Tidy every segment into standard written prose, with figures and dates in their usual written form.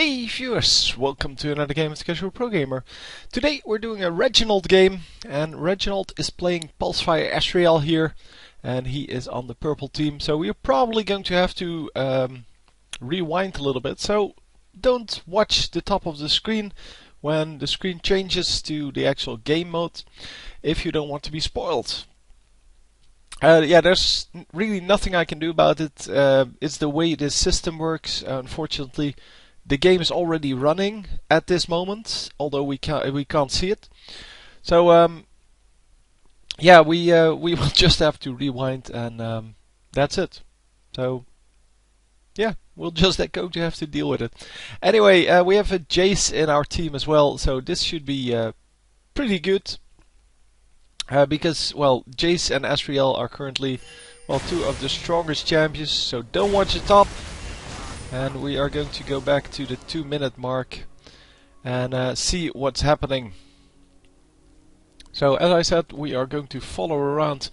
Hey viewers, welcome to another game with Casual Pro Gamer. Today we're doing a Reginald game, and Reginald is playing Pulsefire Ezreal here, and he is on the purple team, so we're probably going to have to rewind a little bit, so don't watch the top of the screen when the screen changes to the actual game mode if you don't want to be spoiled. Yeah, there's really nothing I can do about it. It's the way this system works. Unfortunately, the game is already running at this moment, although we can't see it. So yeah, we will just have to rewind, and that's it. So yeah, we'll just going to have to deal with it. Anyway, we have a Jace in our team as well, so this should be pretty good. Because, well, Jace and Ezreal are currently, well, two of the strongest champions, so don't watch the top. And we are going to go back to the 2-minute mark and see what's happening. So, as I said, we are going to follow around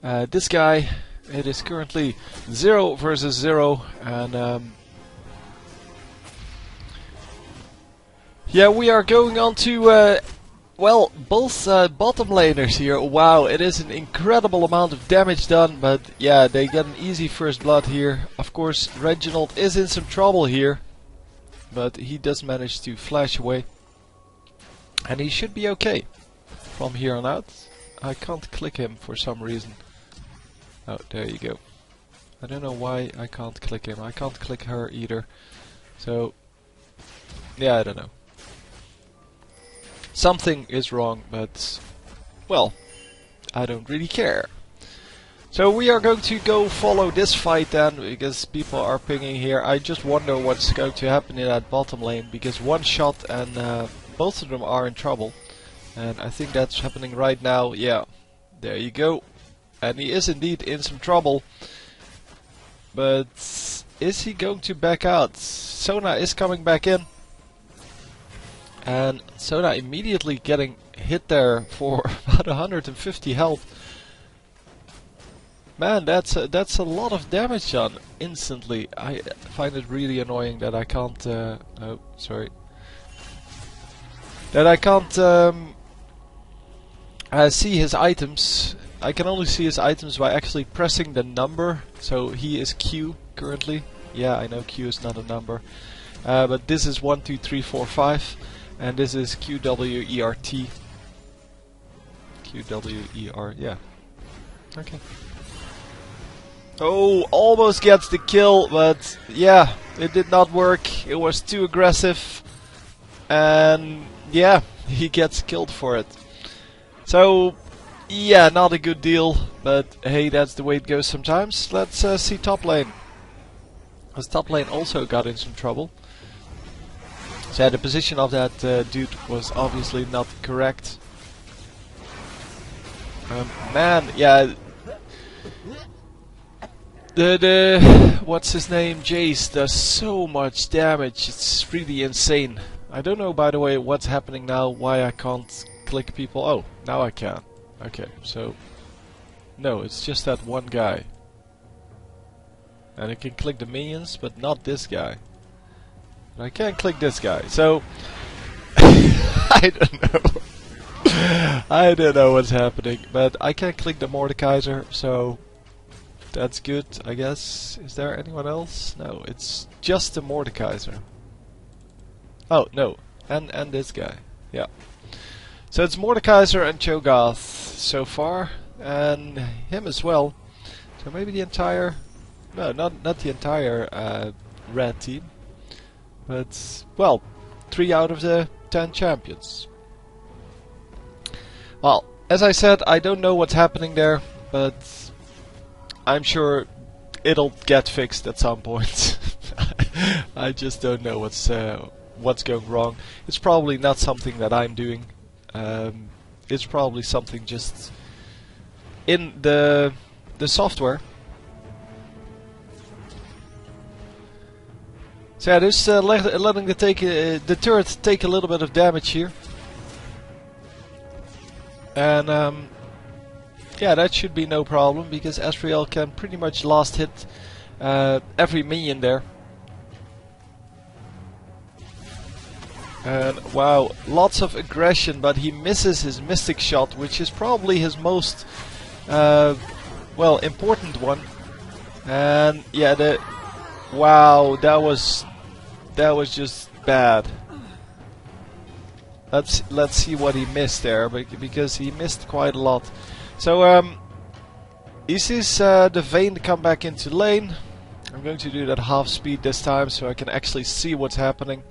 this guy. It is currently 0 versus 0, and yeah, we are going on to well, both bottom laners here. Wow, it is an incredible amount of damage done, but yeah, they get an easy first blood here. Of course, Reginald is in some trouble here, but he does manage to flash away, and he should be okay from here on out. I can't click him for some reason. Oh, there you go. I don't know why I can't click him. I can't click her either. So, yeah, I don't know. Something is wrong, but, well, I don't really care. So we are going to go follow this fight then, because people are pinging here. I just wonder what's going to happen in that bottom lane, because one shot and both of them are in trouble. And I think that's happening right now. Yeah, there you go. And he is indeed in some trouble. But is he going to back out? Sona is coming back in. And Sona immediately getting hit there for about 150 health. Man, that's a lot of damage done instantly. I find it really annoying that I can't. Oh, sorry. That I can't see his items. I can only see his items by actually pressing the number. So he is Q currently. Yeah, I know Q is not a number, but this is 1, 2, 3, 4, 5. And this is QWERT. QWER, yeah. Okay. Oh, almost gets the kill, but yeah, it did not work. It was too aggressive. And yeah, he gets killed for it. So, yeah, not a good deal. But hey, that's the way it goes sometimes. Let's see top lane. Because top lane also got in some trouble. So yeah, the position of that dude was obviously not correct. Man, yeah. The what's his name, Jace, does so much damage. It's really insane. I don't know, by the way, what's happening now. Why I can't click people. Oh, now I can. Okay, so no, it's just that one guy, and I can click the minions, but not this guy. I can't click this guy, so I don't know. I don't know what's happening, but I can't click the Mordekaiser, so that's good, I guess. Is there anyone else? No, it's just the Mordekaiser. Oh no, and this guy, yeah. So it's Mordekaiser and Cho'Gath so far, and him as well. So maybe the entire, no, not the entire red team. But, well, 3 out of the 10 champions. Well, as I said, I don't know what's happening there, but I'm sure it'll get fixed at some point. I just don't know what's going wrong. It's probably not something that I'm doing. It's probably something just in the software. So yeah, just letting the turret take a little bit of damage here. And yeah, that should be no problem, because Ezreal can pretty much last hit every minion there. And wow, lots of aggression, but he misses his Mystic Shot, which is probably his most well, important one. And yeah, wow, that was just bad. Let's see what he missed there, because he missed quite a lot. So he sees the Vayne come back into lane. I'm going to do that half speed this time so I can actually see what's happening.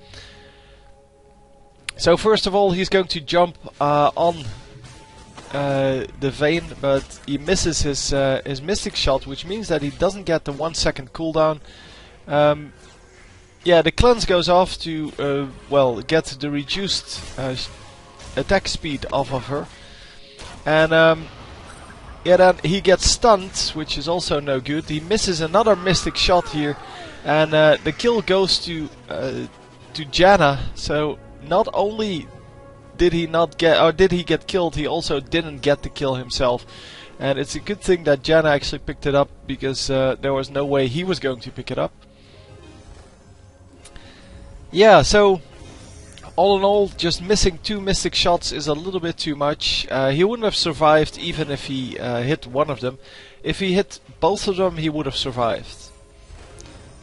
So first of all, he's going to jump on the Vayne, but he misses his Mystic Shot, which means that he doesn't get the 1 second cooldown. Yeah, the cleanse goes off to well, get the reduced attack speed off of her, and yeah, then he gets stunned, which is also no good. He misses another Mystic Shot here, and the kill goes to Janna. So not only did he not get, or did he get killed, he also didn't get the kill himself. And it's a good thing that Janna actually picked it up, because there was no way he was going to pick it up. Yeah, so all in all, just missing 2 Mystic Shots is a little bit too much. He wouldn't have survived even if he hit one of them. If he hit both of them, he would have survived.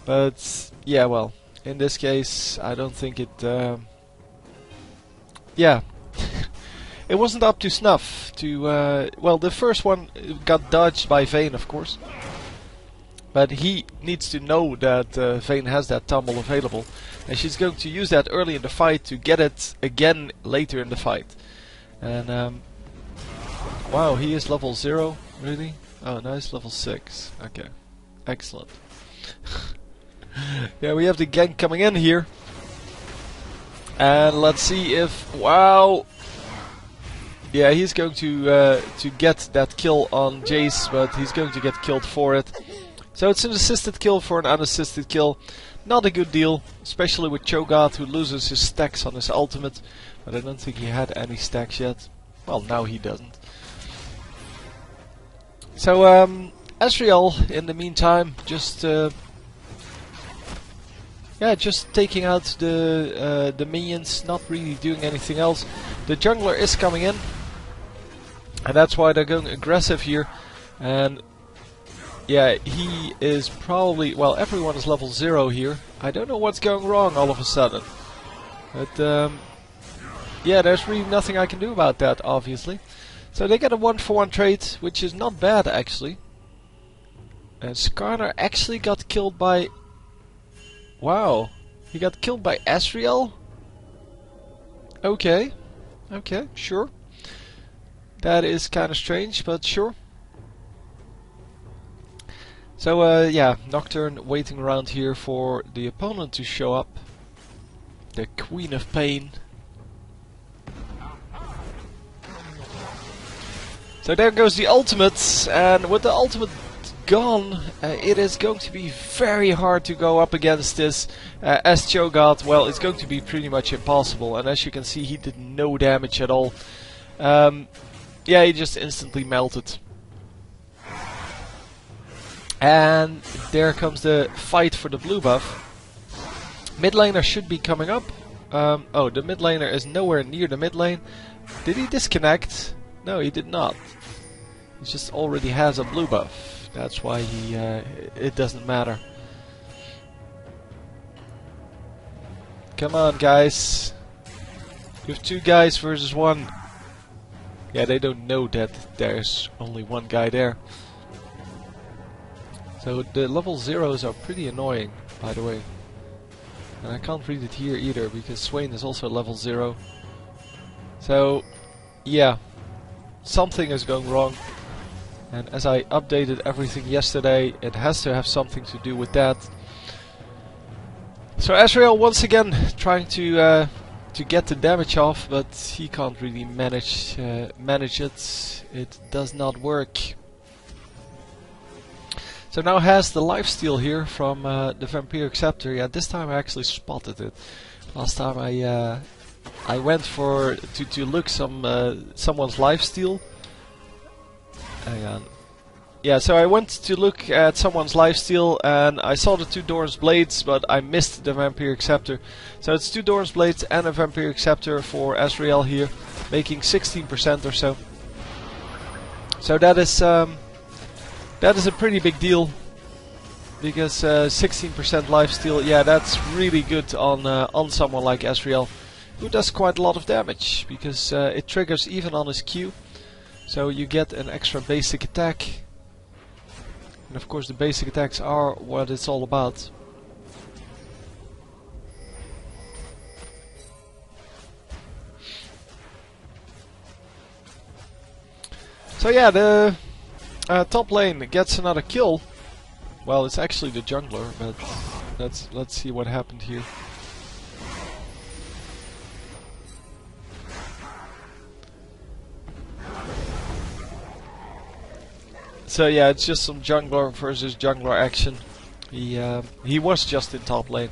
But yeah, well, in this case, I don't think it... yeah, it wasn't up to snuff. Well, the first one got dodged by Vayne, of course. But he needs to know that Vayne has that tumble available. And she's going to use that early in the fight to get it again later in the fight. And wow, he is level 0, really? Oh, no, he's level 6. Okay, excellent. Yeah, we have the gank coming in here. And let's see if... wow! Yeah, he's going to get that kill on Jace, but he's going to get killed for it. So it's an assisted kill for an unassisted kill. Not a good deal, especially with Cho'Gath, who loses his stacks on his ultimate. But I don't think he had any stacks yet. Well, now he doesn't. So Ezreal, in the meantime, just yeah, just taking out the minions, not really doing anything else. The jungler is coming in, and that's why they're going aggressive here. And yeah, he is probably... well, everyone is level 0 here. I don't know what's going wrong all of a sudden. But yeah, there's really nothing I can do about that, obviously. So they get a 1-for-1 trade, which is not bad, actually. And Skarner actually got killed by... wow, he got killed by Ezreal? Okay, okay, sure. That is kind of strange, but sure. So yeah, Nocturne waiting around here for the opponent to show up. The Queen of Pain. So there goes the ultimate, and with the ultimate gone, it is going to be very hard to go up against this as Cho'Gath. Well, it's going to be pretty much impossible, and as you can see, he did no damage at all. Yeah, he just instantly melted. And there comes the fight for the blue buff. Mid laner should be coming up. Oh, the mid laner is nowhere near the mid lane. Did he disconnect? No, he did not. He just already has a blue buff. That's why he it doesn't matter. Come on, guys. You have 2 guys versus 1. Yeah, they don't know that there's only 1 guy there. So the level 0s are pretty annoying, by the way. And I can't read it here either, because Swain is also level 0. So, yeah, something is going wrong. And as I updated everything yesterday, it has to have something to do with that. So Ezreal once again trying to get the damage off, but he can't really manage it. It does not work. So now has the lifesteal here from the Vampiric Scepter. Yeah, this time I actually spotted it. Last time I went for to look someone's lifesteal. Hang on. yeah, so I went to look at someone's lifesteal and I saw the 2 Doran's Blades, but I missed the Vampiric Scepter. So it's 2 Doran's Blades and a Vampiric Scepter for Ezreal here, making 16% or so. So that is a pretty big deal, because 16% lifesteal, yeah, that's really good on someone like Ezreal, who does quite a lot of damage, because it triggers even on his Q. So you get an extra basic attack. And of course the basic attacks are what it's all about. So yeah, the top lane gets another kill. Well, it's actually the jungler, but let's see what happened here. So yeah, it's just some jungler versus jungler action. He was just in top lane.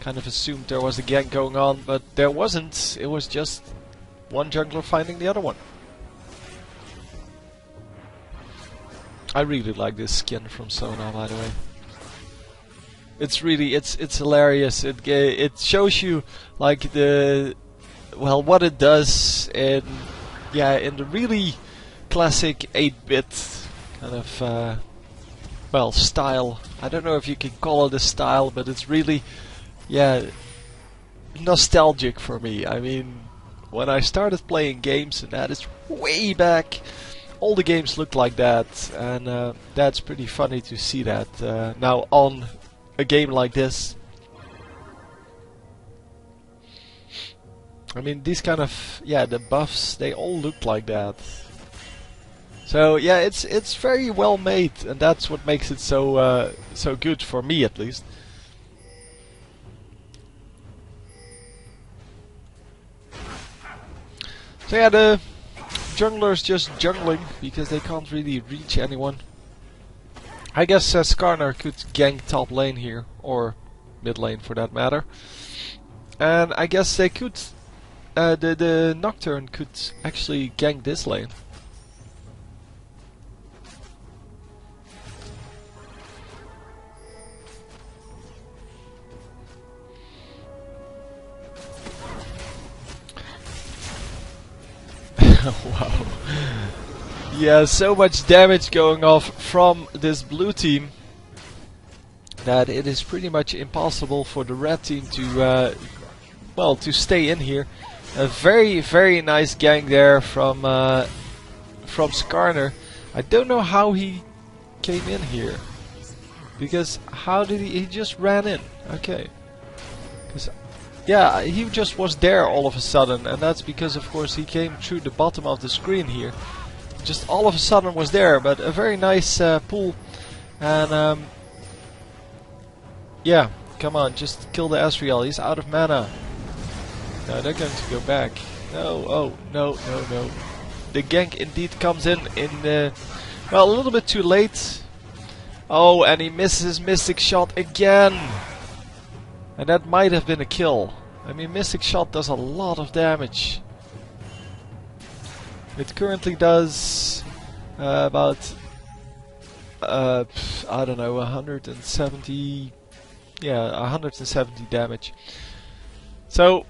Kind of assumed there was a gank going on, but there wasn't. It was just one jungler finding the other one. I really like this skin from Sona, by the way. It's really, it's hilarious. It shows you like what it does in the really classic 8-bit kind of style. I don't know if you can call it a style, but it's really nostalgic for me. I mean, when I started playing games, and that is way back, all the games looked like that, and that's pretty funny to see that now on a game like this. I mean, these kind of the buffs, they all look like that. So yeah, it's very well made, and that's what makes it so so good for me, at least. So yeah, the jungler's just jungling because they can't really reach anyone. I guess Skarner could gank top lane here, or mid lane for that matter. And I guess they could, the Nocturne could actually gank this lane. Wow. Yeah, so much damage going off from this blue team that it is pretty much impossible for the red team to to stay in here. A very, very nice gank there from Skarner. I don't know how he came in here, because how did he just ran in? Okay. Yeah, he just was there all of a sudden, and that's because of course he came through the bottom of the screen here. Just all of a sudden was there, but a very nice pull. And yeah, come on, just kill the Ezreal. He's out of mana. No, they're going to go back. No, oh, no. The gank indeed comes in well, a little bit too late. Oh, and he misses his Mystic Shot again. And that might have been a kill. I mean, Mystic Shot does a lot of damage. It currently does about I don't know, 170, 170 damage. So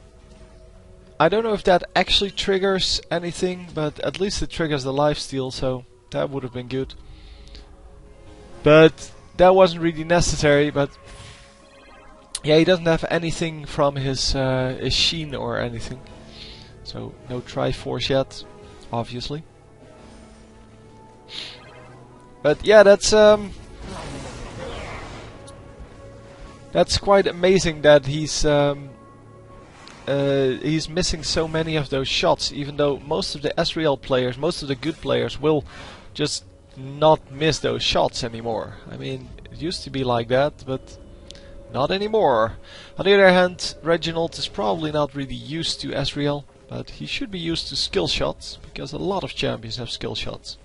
I don't know if that actually triggers anything, but at least it triggers the lifesteal, so that would have been good. But that wasn't really necessary. But yeah, he doesn't have anything from his Sheen or anything, so no Triforce yet, obviously. But yeah, that's quite amazing that he's missing so many of those shots, even though most of the Ezreal players, most of the good players, will just not miss those shots anymore. I mean, it used to be like that, but not anymore. On the other hand, Reginald is probably not really used to Ezreal, but he should be used to skill shots, because a lot of champions have skill shots.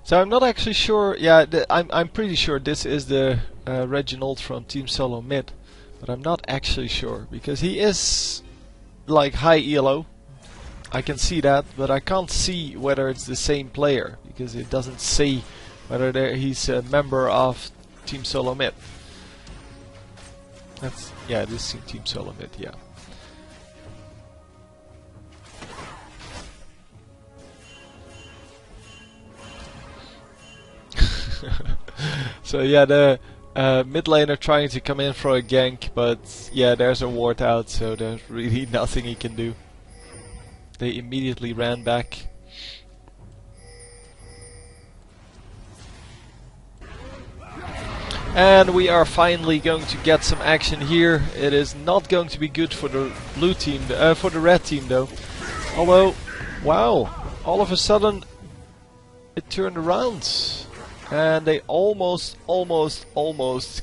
So I'm not actually sure. Yeah, I'm pretty sure this is the Reginald from Team Solo Mid, But I'm not actually sure, because he is like high ELO. I can see that, but I can't see whether it's the same player, because it doesn't say whether he's a member of Team Solo Mid. That's, yeah, this is Team Solo Mid, yeah. So yeah, the mid laner trying to come in for a gank, but yeah, there's a ward out, so there's really nothing he can do. They immediately ran back. And we are finally going to get some action here. It is not going to be good for the blue team, for the red team though. Although, wow, all of a sudden it turned around. And they almost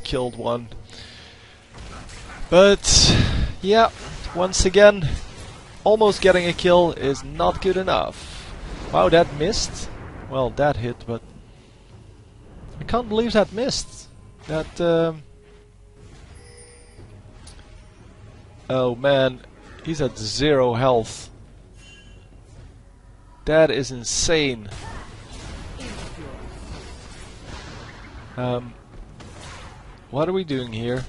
killed one. But, yeah, once again, almost getting a kill is not good enough. Wow, that missed. Well, that hit, but I can't believe that missed. That, oh man, he's at 0 health. That is insane. What are we doing here?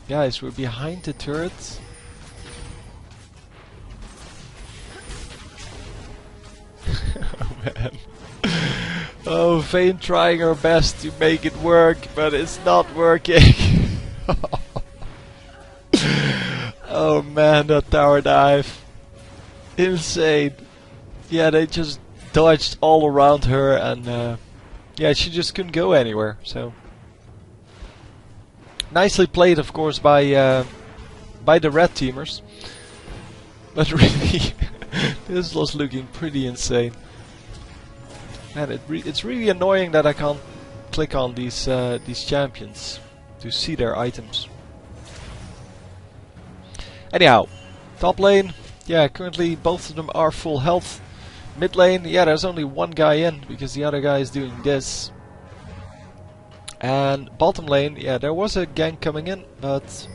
Guys, we're behind the turret. Oh man. Oh, Vayne trying her best to make it work, but it's not working. Oh man, that tower dive. Insane. Yeah, they just dodged all around her and yeah, she just couldn't go anywhere, so... Nicely played, of course, by the red teamers. But really, this was looking pretty insane. And it's really annoying that I can't click on these champions to see their items. Anyhow, top lane, yeah, currently both of them are full health. Mid lane, yeah, there's only one guy in because the other guy is doing this. And bottom lane, yeah, there was a gank coming in, but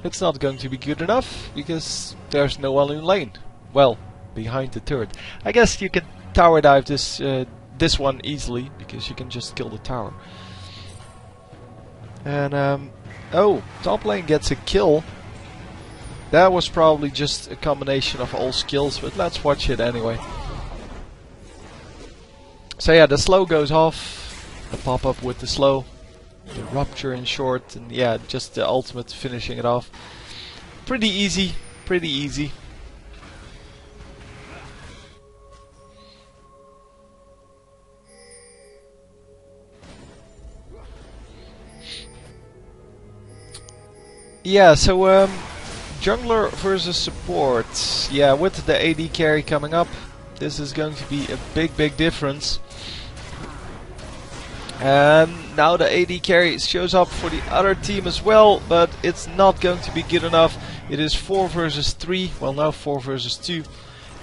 it's not going to be good enough because there's no one in lane. Well, behind the turret. I guess you can tower dive this one easily because you can just kill the tower. And oh, top lane gets a kill. That was probably just a combination of all skills, but let's watch it anyway. So yeah, the slow goes off, the pop-up with the slow, the rupture in short, and yeah, just the ultimate finishing it off. Pretty easy, pretty easy. Yeah, so jungler versus support. Yeah, with the AD carry coming up, this is going to be a big difference. And now the AD carry shows up for the other team as well, but it's not going to be good enough. It is 4 versus 3, well now 4 versus 2.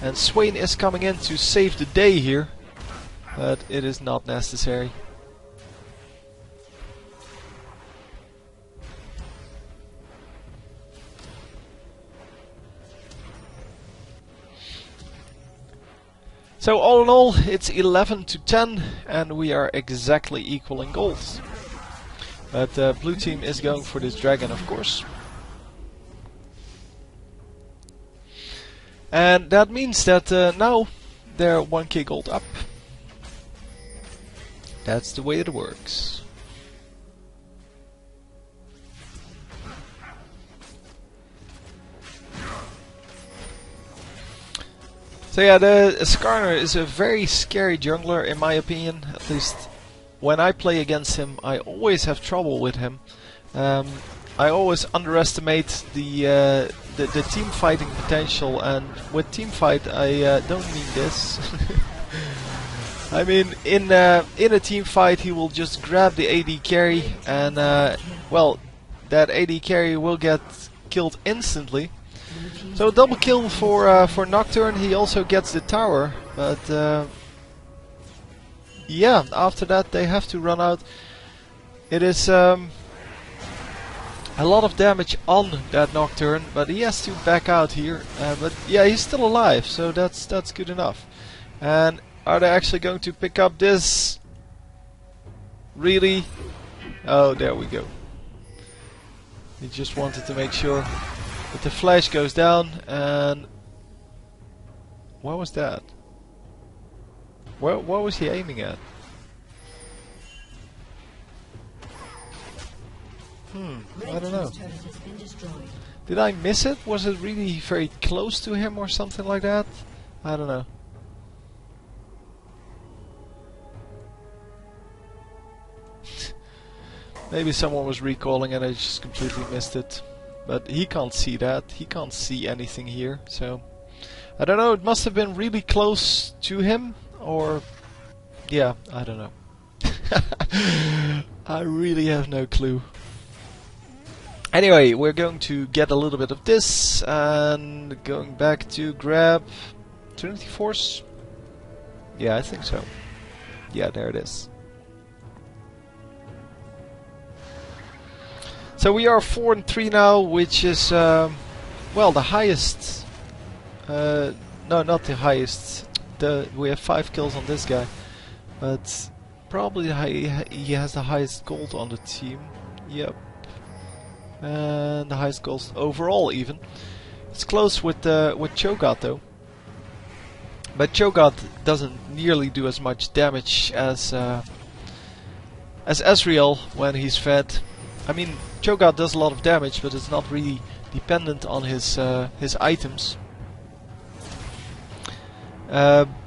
And Swain is coming in to save the day here, but it is not necessary. So all in all, it's 11 to 10, and we are exactly equal in goals. But blue team is going for this dragon, of course. And that means that now they're 1k gold up. That's the way it works. So yeah, the Skarner is a very scary jungler in my opinion. At least when I play against him, I always have trouble with him. I always underestimate the team fighting potential, and with team fight I don't mean this. I mean in a team fight he will just grab the AD carry, and well, that AD carry will get killed instantly. So double kill for Nocturne. He also gets the tower, but yeah, after that they have to run out. It is a lot of damage on that Nocturne, but he has to back out here. But yeah, he's still alive, so that's good enough. And are they actually going to pick up this? Really? Oh, there we go. He just wanted to make sure that the flash goes down. And what was that? What was he aiming at? I don't know. Did I miss it? Was it really very close to him or something like that? I don't know. Maybe someone was recalling and I just completely missed it. But he can't see that. He can't see anything here. So I don't know. It must have been really close to him. Or yeah, I don't know. I really have no clue. Anyway, we're going to get a little bit of this and going back to grab Trinity Force. Yeah, I think so. Yeah, there it is. So we are 4 and 3 now, which is well, the highest. No, not the highest. We have 5 kills on this guy, but probably he has the highest gold on the team. Yep. And the highest goals overall even. It's close with Cho'Gath though. But Cho'Gath doesn't nearly do as much damage as Ezreal when he's fed. I mean, Cho'Gath does a lot of damage, but it's not really dependent on his items.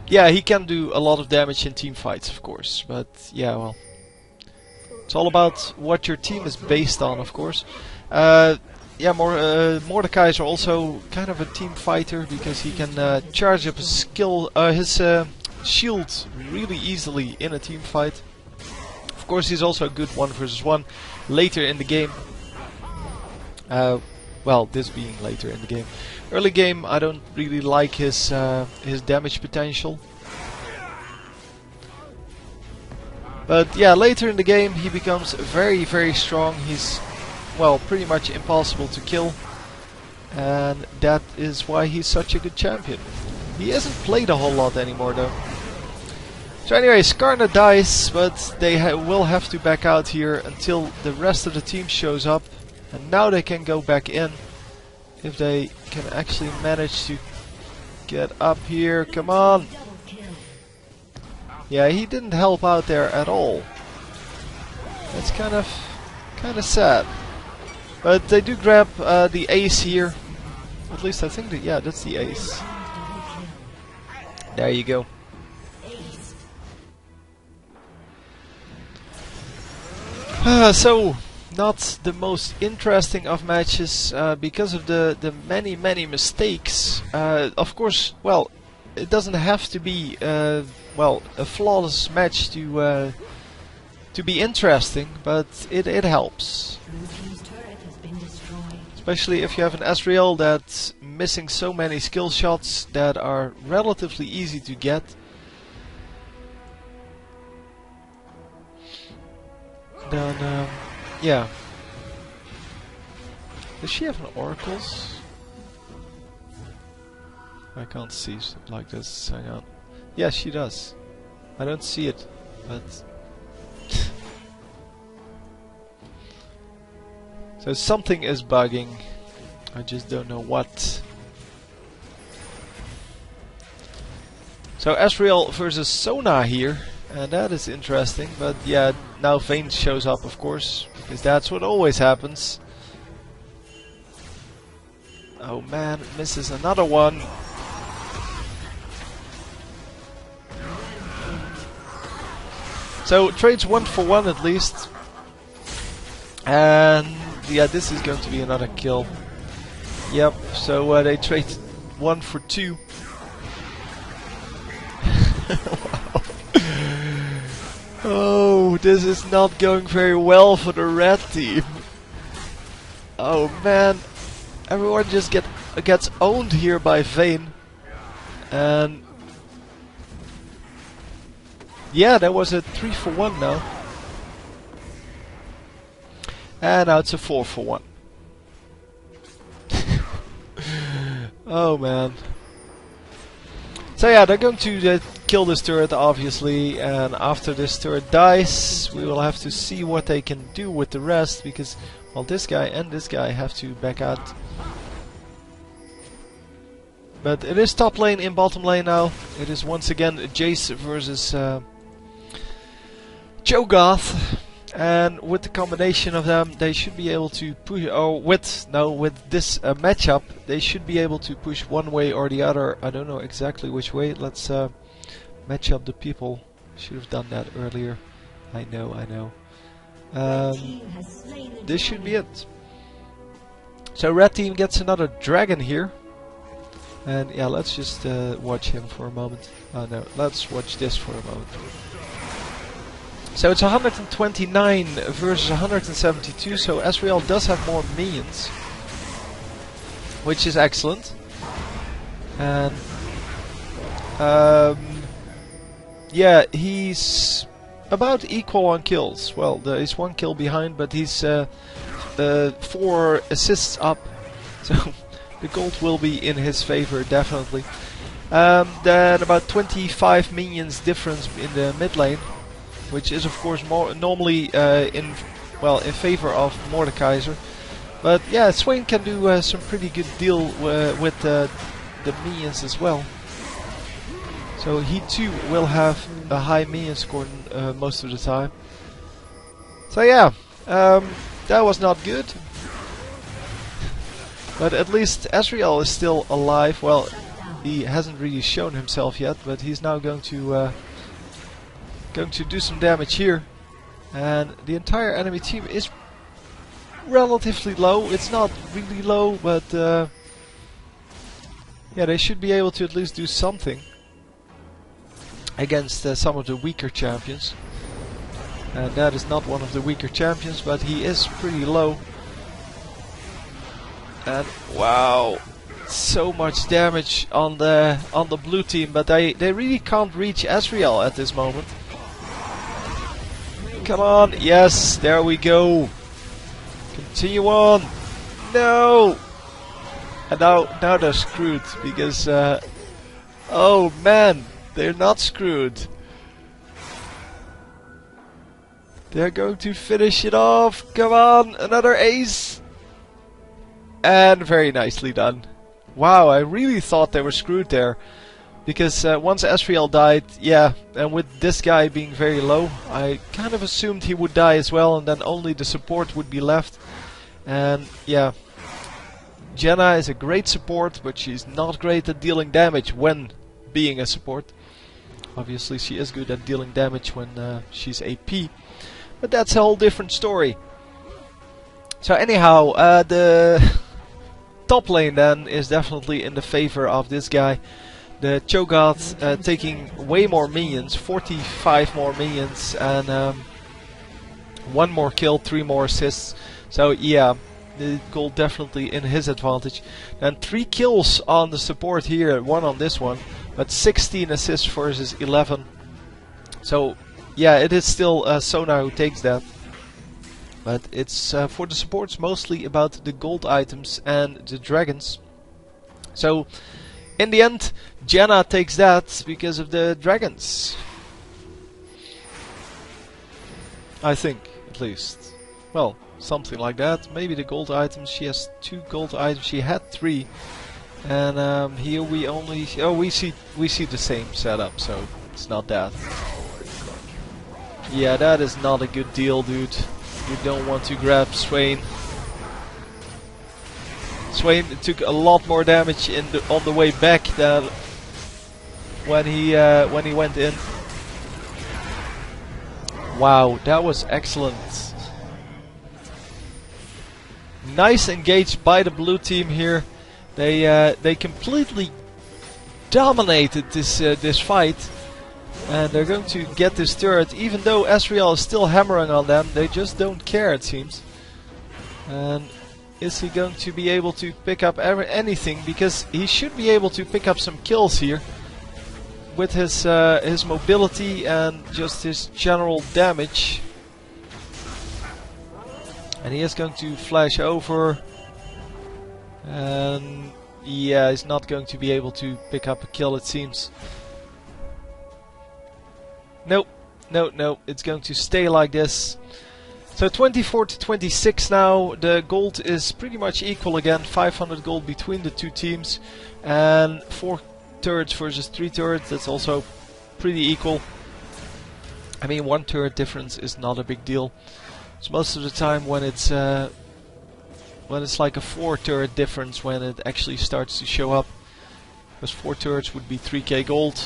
Yeah, he can do a lot of damage in team fights, of course. But yeah, well, it's all about what your team is based on, of course. Yeah, Mordecai is also kind of a team fighter because he can charge up his shield really easily in a team fight. Of course, he's also a good 1 versus 1 later in the game. Well, this being later in the game. Early game, I don't really like his damage potential. But yeah, later in the game, he becomes very, very strong. He's, well, pretty much impossible to kill, and that is why he's such a good champion. He hasn't played a whole lot anymore though. So anyway, Skarner dies, but they will have to back out here until the rest of the team shows up, and now they can go back in if they can actually manage to get up here. Come on! Yeah, he didn't help out there at all. That's kind of sad. But they do grab the ace here. At least I think that, yeah, that's the ace. There you go. So, not the most interesting of matches because of the many mistakes. Of course, well, it doesn't have to be well, a flawless match to be interesting, but it helps. Especially if you have an Ezreal that's missing so many skill shots that are relatively easy to get. Then, yeah. Does she have an Oracles? I can't see like this. Hang on. Yeah, she does. I don't see it, but... So something is bugging. I just don't know what. So Ezreal versus Sona here. And that is interesting. But yeah, now Vayne shows up, of course. Because that's what always happens. Oh man, misses another one. So trades 1 for 1 at least. And yeah, this is going to be another kill. Yep, so they trade 1 for 2. Wow. Oh, this is not going very well for the red team. Oh man, everyone just gets owned here by Vayne. And yeah, that was a 3 for 1 now. And now it's a 4 for 1. Oh man. So yeah, they're going to kill this turret obviously, and after this turret dies we will have to see what they can do with the rest, because well, this guy and this guy have to back out. But it is top lane in bottom lane now. It is once again Jace versus Cho'Gath. And with the combination of them, they should be able to push. With this matchup, they should be able to push one way or the other. I don't know exactly which way. Let's match up the people. Should have done that earlier. I know. This should be it. So red team gets another dragon here, and yeah, let's just watch him for a moment. Oh no, let's watch this for a moment. So it's 129 versus 172, so Ezreal does have more minions, which is excellent. And yeah, he's about equal on kills. Well, he's 1 kill behind, but he's 4 assists up, so the gold will be in his favor definitely. Then about 25 minions difference in the mid lane, which is of course more normally in favor of Mordekaiser. But yeah, Swain can do some pretty good deal with the minions as well. So he too will have a high minion score most of the time. So yeah, that was not good. But at least Ezreal is still alive. Well, he hasn't really shown himself yet, but he's now going to do some damage here. And the entire enemy team is relatively low. It's not really low, but yeah, they should be able to at least do something against some of the weaker champions. And that is not one of the weaker champions, but he is pretty low. And wow, so much damage on the blue team, but they really can't reach Ezreal at this moment. Come on, yes, there we go. Continue on. No! And now they're screwed, because oh man, they're not screwed. They're going to finish it off. Come on, another ace. And very nicely done. Wow, I really thought they were screwed there. Because once Ezreal died, yeah, and with this guy being very low, I kind of assumed he would die as well, and then only the support would be left. And yeah, Jenna is a great support, but she's not great at dealing damage when being a support. Obviously she is good at dealing damage when she's AP, but that's a whole different story. So anyhow, the top lane then is definitely in the favor of this guy. The Cho'Gath taking way more minions, 45 more minions, and 1 more kill, 3 more assists. So yeah, the goal definitely in his advantage. And 3 kills on the support here, 1 on this one, but 16 assists versus 11. So yeah, it is still Sona who takes that. But it's for the supports mostly about the gold items and the dragons. So in the end, Jenna takes that because of the dragons. I think, at least. Well, something like that. Maybe the gold items. She has 2 gold items. She had 3, and here we only. Oh, we see the same setup, so it's not that. Yeah, that is not a good deal, dude. You don't want to grab Swain. Swain took a lot more damage on the way back than when he went in. Wow, that was excellent. Nice engaged by the blue team here. They completely dominated this fight, and they're going to get this turret. Even though Ezreal is still hammering on them, they just don't care, it seems. And is he going to be able to pick up anything? Because he should be able to pick up some kills here with his mobility and just his general damage. And he is going to flash over. And Yeah, he's not going to be able to pick up a kill, it seems. Nope. No, it's going to stay like this. So 24 to 26 now. The gold is pretty much equal again. 500 gold between the two teams. And 4 turrets versus 3 turrets. That's also pretty equal. I mean, 1 turret difference is not a big deal. It's most of the time when it's like a 4 turret difference when it actually starts to show up. Because 4 turrets would be 3k gold.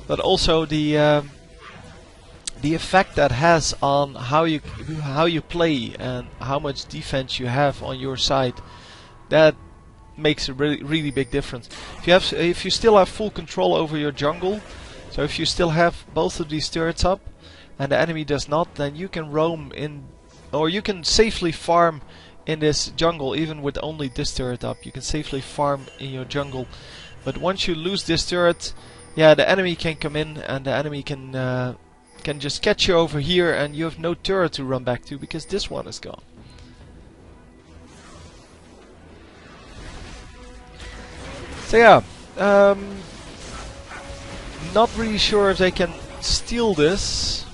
But also the effect that has on how you play and how much defense you have on your side, that makes a really big difference. If you still have full control over your jungle, so if you still have both of these turrets up and the enemy does not, then you can roam in, or you can safely farm in this jungle even with only this turret up. You can safely farm in your jungle. But once you lose this turret, yeah, the enemy can come in and the enemy can just catch you over here and you have no turret to run back to because this one is gone. So yeah, not really sure if they can steal this.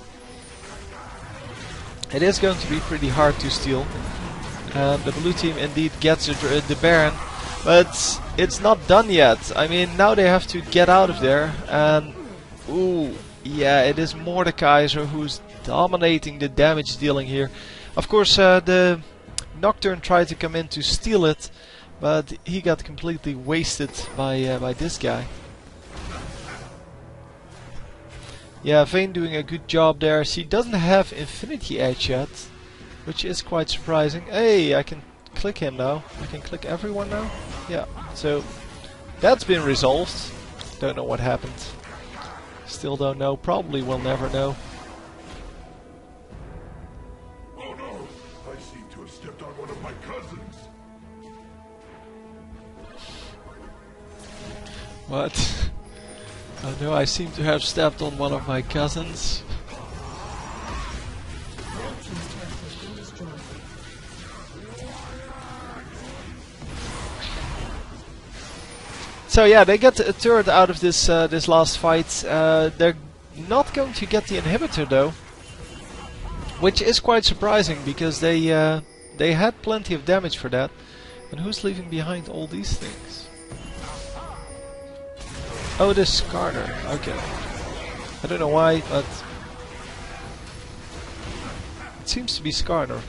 It is going to be pretty hard to steal. The blue team indeed gets the Baron, but it's not done yet. I mean, now they have to get out of there, and ooh, yeah, it is Mordekaiser who's dominating the damage dealing here. Of course, the Nocturne tried to come in to steal it, but he got completely wasted by this guy. Yeah, Vayne doing a good job there. She doesn't have Infinity Edge yet, which is quite surprising. Hey, I can click him now. I can click everyone now. Yeah, so that's been resolved. Don't know what happened. Still don't know. Probably will never know. Oh no! I seem to have stepped on one of my cousins. What? Oh no, I seem to have stepped on one of my cousins. So yeah, they get a turret out of this this last fight. They're not going to get the inhibitor though, which is quite surprising because they had plenty of damage for that. And who's leaving behind all these things? Oh, this Skarner. Okay. I don't know why, but it seems to be Skarner.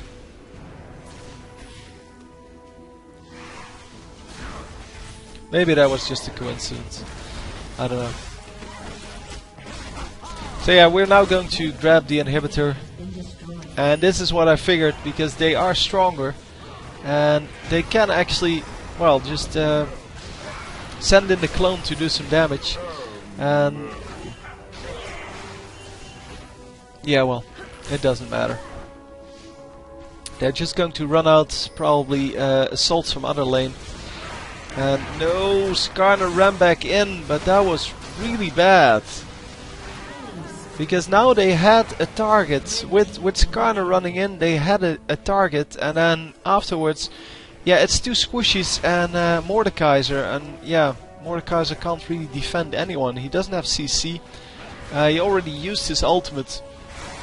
Maybe that was just a coincidence. I don't know. So yeah, we're now going to grab the inhibitor. And this is what I figured, because they are stronger. And they can actually, well, just send in the clone to do some damage. And yeah, well, it doesn't matter. They're just going to run out, probably assault some other lane. And no, Skarner ran back in, but that was really bad. Because now they had a target. With Skarner running in, they had a target, and then afterwards, yeah, it's two squishies and Mordekaiser, and yeah, Mordekaiser can't really defend anyone. He doesn't have CC. He already used his ultimate,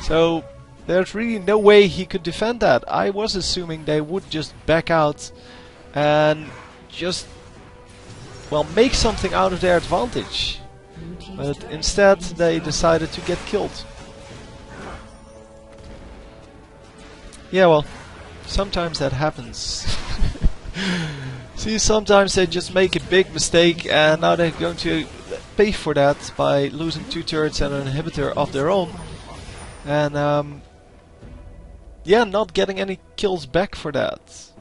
so there's really no way he could defend that. I was assuming they would just back out and just, well, make something out of their advantage. But instead they decided to get killed. Yeah, well, sometimes that happens. See, sometimes they just make a big mistake and now they're going to pay for that by losing 2 turrets and an inhibitor of their own. And yeah, not getting any kills back for that.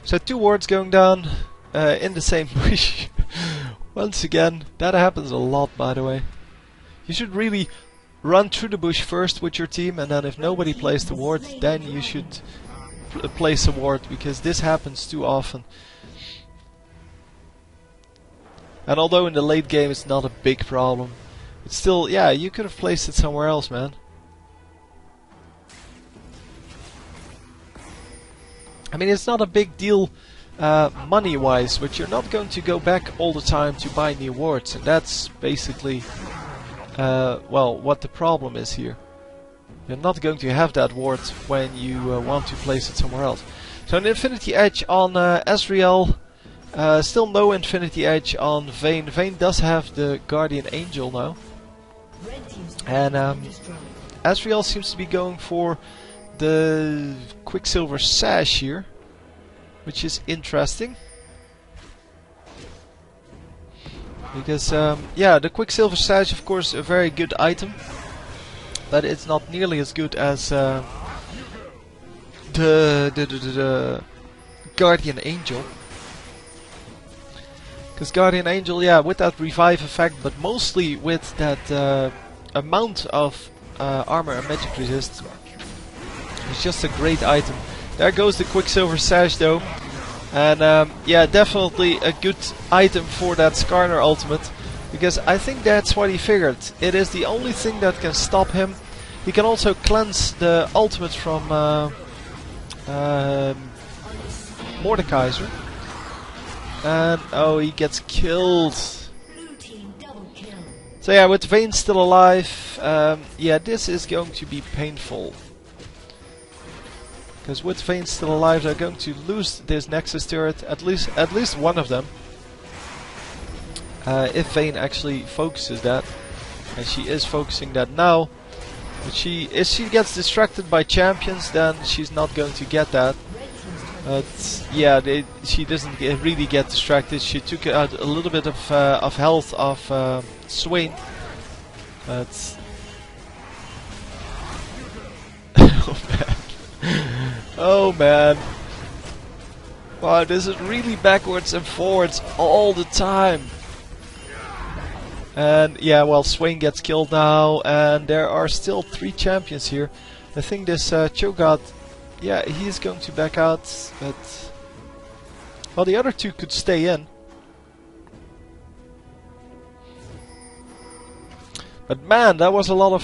So 2 wards going down in the same bush. Once again, that happens a lot, by the way. You should really run through the bush first with your team, and then if nobody plays the ward, then you should place a ward, because this happens too often. And although in the late game it's not a big problem, it's still, yeah, you could have placed it somewhere else, man. I mean, it's not a big deal money-wise, but you're not going to go back all the time to buy new wards, and that's basically, well, what the problem is here. You're not going to have that ward when you want to place it somewhere else. So an Infinity Edge on Ezreal. Still no Infinity Edge on Vayne. Vayne does have the Guardian Angel now. And Ezreal seems to be going for the Quicksilver Sash here, which is interesting. Because, yeah, the Quicksilver Sash, of course, a very good item. But it's not nearly as good as the Guardian Angel. Because Guardian Angel, yeah, with that revive effect, but mostly with that amount of armor and magic resist, it's just a great item. There goes the Quicksilver Sash though. And yeah, definitely a good item for that Skarner ultimate. Because I think that's what he figured. It is the only thing that can stop him. He can also cleanse the ultimate from Mordekaiser. And oh, he gets killed. So yeah, with Vayne still alive, yeah, this is going to be painful. Because with Vayne still alive, they're going to lose this Nexus turret, at least one of them. If Vayne actually focuses that, and she is focusing that now. But if she gets distracted by champions, then she's not going to get that. But yeah, she doesn't really get distracted. She took out a little bit of health of Swain. But oh man, oh man! Wow, this is really backwards and forwards all the time. And yeah, well, Swain gets killed now, and there are still 3 champions here. I think this Cho'Gath, yeah, he's going to back out, but well, the other 2 could stay in. But man, that was a lot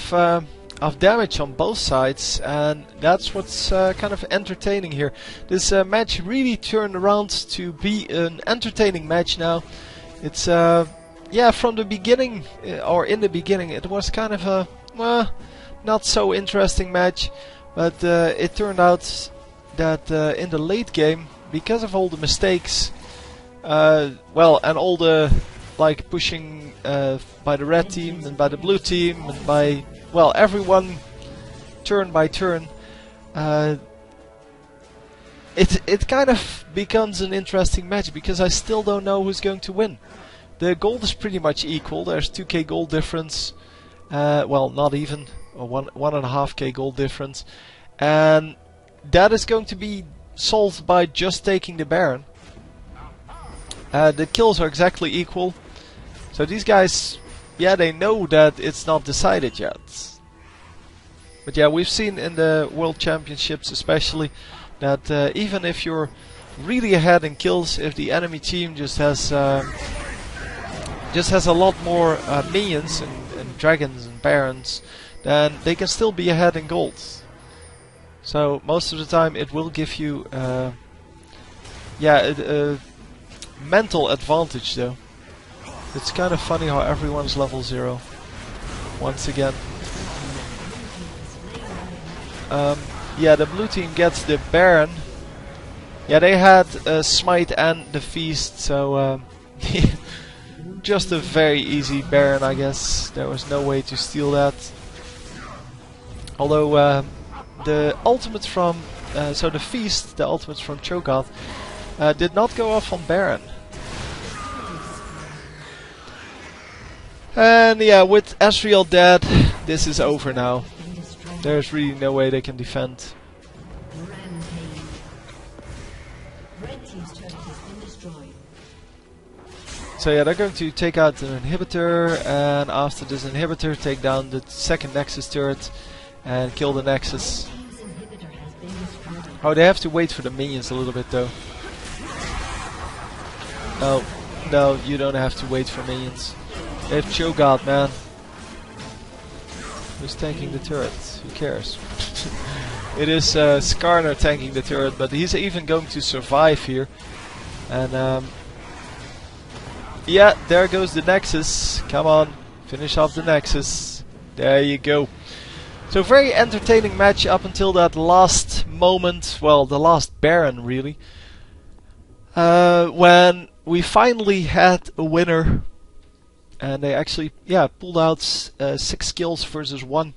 of damage on both sides, and that's what's kind of entertaining here. This match really turned around to be an entertaining match now. It's yeah, from the beginning, or in the beginning, it was kind of a, well, not so interesting match. But it turned out that in the late game, because of all the mistakes, well, and all the like pushing by the red team and by the blue team and by, well, everyone turn by turn, it kind of becomes an interesting match because I still don't know who's going to win. The gold is pretty much equal. There's 2k gold difference. Well, not even. Or 1.5k gold difference. And that is going to be solved by just taking the Baron. The kills are exactly equal. So these guys, yeah, they know that it's not decided yet. But yeah, we've seen in the World Championships especially that even if you're really ahead in kills, if the enemy team just has a lot more minions and dragons and barons, then they can still be ahead in gold. So most of the time it will give you yeah, a mental advantage though. It's kind of funny how everyone's level 0 once again. Yeah, the blue team gets the Baron. Yeah, they had Smite and the Feast, so just a very easy Baron, I guess. There was no way to steal that. Although the ultimate from, so the Feast, the ultimate from Cho'Gath, did not go off on Baron. And yeah, with Ezreal dead, this is over now. There's really no way they can defend. So yeah, they're going to take out an inhibitor, and after this inhibitor take down the second Nexus turret and kill the Nexus. Oh, they have to wait for the minions a little bit though. No, no, you don't have to wait for minions. They have Cho'Gath, man. Who's tanking the turret? Who cares? It is Skarner tanking the turret, but he's even going to survive here. And yeah, there goes the Nexus. Come on, finish off the Nexus. There you go. So very entertaining match up until that last moment. Well, the last Baron really. When we finally had a winner. And they actually, yeah, pulled out 6 kills versus 1.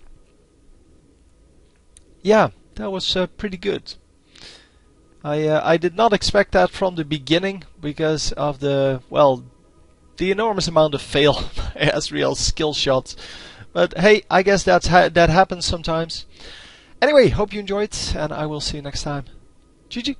Yeah, that was pretty good. I did not expect that from the beginning because of the, well, the enormous amount of fail Ezreal's skill shots. But hey, I guess that happens sometimes. Anyway, hope you enjoyed, and I will see you next time. GG.